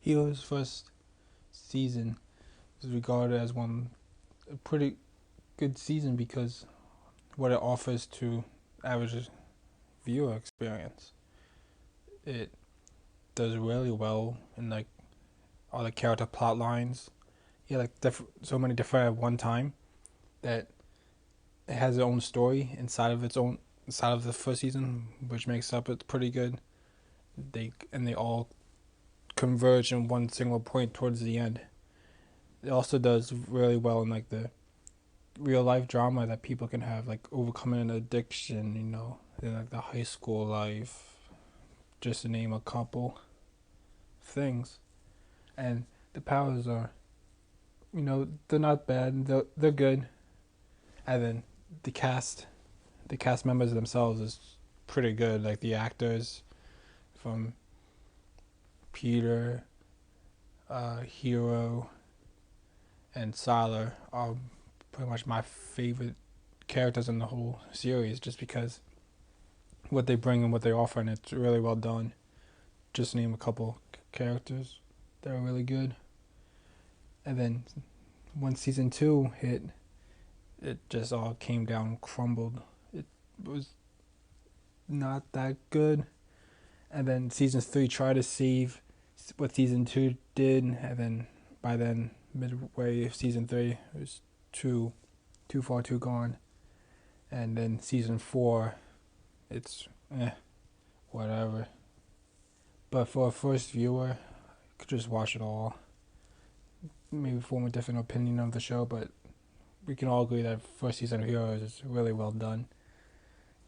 Hero's first season is regarded as a pretty good season because what it offers to average viewer experience. It does really well in like all the character plot lines. Yeah, like so many different at one time that it has its own story inside of the first season, which makes up it pretty good. They all converge in one single point towards the end. It also does really well in like the real life drama that people can have, like overcoming an addiction, in like the high school life, just to name a couple things. And the powers are, they're not bad. They're good. And then the cast, the cast members themselves is pretty good. Like the actors from Peter, Hero, and Sailor are pretty much my favorite characters in the whole series, just because what they bring and what they offer, and it's really well done. Just name a couple characters that are really good. And then when season 2 hit, it just all came down, crumbled. It was not that good. And then season 3 tried to save what season 2 did, and then by then, midway of season 3, it was too far, too gone. And then season 4, it's whatever. But for a first viewer, you could just watch it all. Maybe form a different opinion of the show, but we can all agree that first season of Heroes is really well done.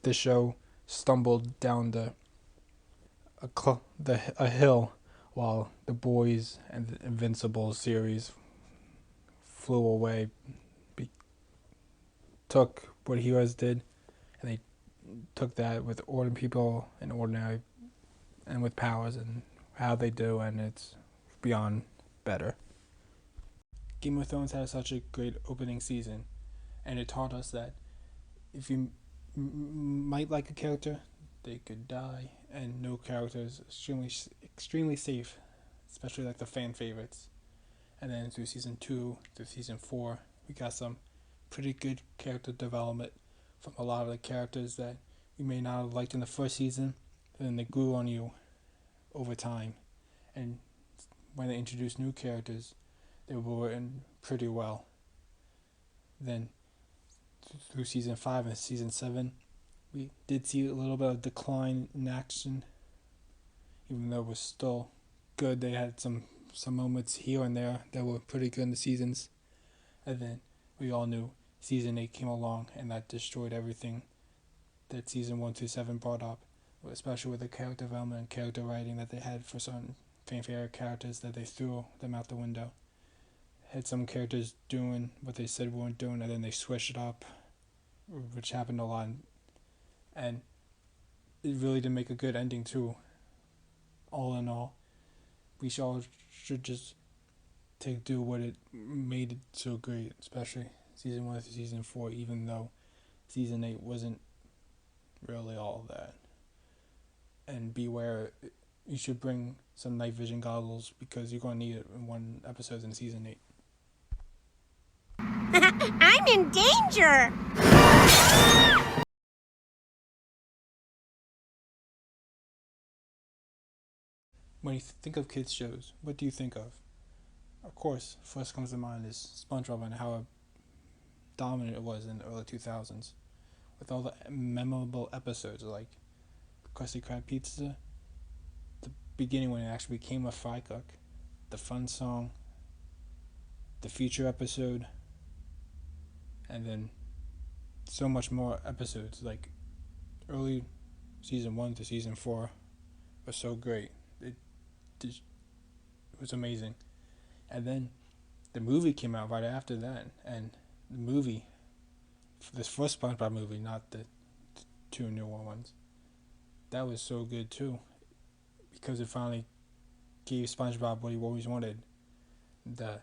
This show stumbled down a hill while The Boys and the Invincible series flew away, took what Heroes did, and they took that with ordinary people and ordinary and with powers and how they do, and it's beyond better. Game of Thrones had such a great opening season, and it taught us that if you might like a character, they could die, and no character is extremely safe, especially like the fan favorites. And then through season 2 to season 4, we got some pretty good character development from a lot of the characters that you may not have liked in the first season, and then they grew on you over time. And when they introduced new characters, they were written pretty well. Then through season 5 and season 7, we did see a little bit of decline in action, even though it was still good. They had some moments here and there that were pretty good in the seasons. And then we all knew season 8 came along, and that destroyed everything that season 1 through 7 brought up, especially with the character development and character writing that they had for certain fan favorite characters, that they threw them out the window. Had some characters doing what they said weren't doing, and then they switched it up, which happened a lot. And it really did make a good ending too. All in all, we should just do what it made it so great, especially season 1 through season 4, even though season 8 wasn't really all that. And beware, you should bring some night vision goggles because you're going to need it in one episode in season 8. I'm in danger! When you think of kids shows, what do you think of? Of course, first comes to mind is SpongeBob and how dominant it was in the early 2000s, with all the memorable episodes like Krusty Krab Pizza, the beginning when it actually became a fry cook, the fun song, the future episode, and then so much more episodes. Like early season 1 to season 4 was so great. It was amazing. And then the movie came out right after that, and the movie, this first SpongeBob movie, not the two newer ones, that was so good too, because it finally gave SpongeBob what he always wanted, the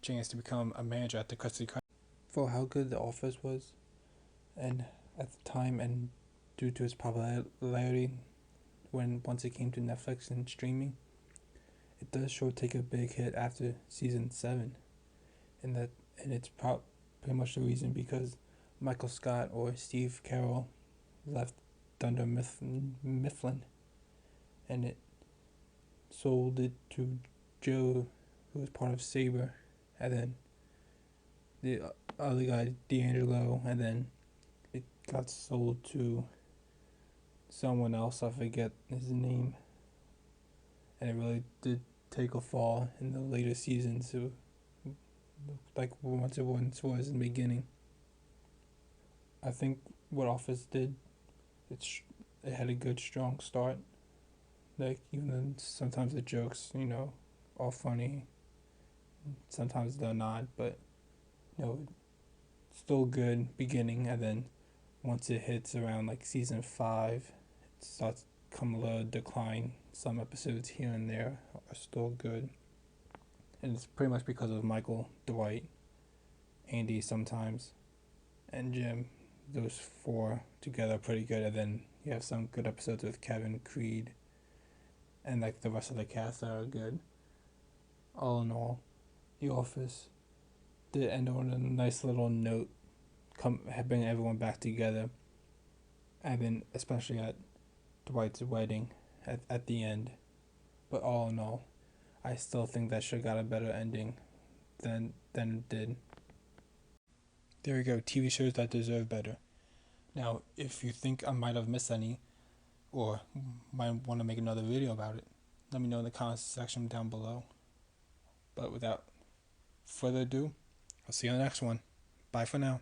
chance to become a manager at the Krusty Krab. For how good The Office was, and at the time, and due to its popularity, once it came to Netflix and streaming, it does show take a big hit after season 7, and it's pretty much the reason because Michael Scott or Steve Carell left Dunder Mifflin, and it sold it to Joe, who was part of Saber, and then the other guy D'Angelo, and then it got sold to someone else. I forget his name, and it really did take a fall in the later seasons. It like once it once was in the beginning. I think what Office did, it had a good strong start. Like even though sometimes the jokes, are funny, sometimes they're not, but still good beginning, and then once it hits around like season 5, it starts come a little decline. Some episodes here and there are still good, and it's pretty much because of Michael, Dwight, Andy sometimes, and Jim. Those 4 together are pretty good, and then you have some good episodes with Kevin, Creed, and like the rest of the cast that are good. All in all, The Office did end on a nice little note, bring everyone back together, and then especially at Dwight's wedding at the end. But all in all, I still think that should have got a better ending than it did. There we go, TV shows that deserve better. Now, if you think I might have missed any, or might want to make another video about it, let me know in the comments section down below. But without further ado, I'll see you on the next one. Bye for now.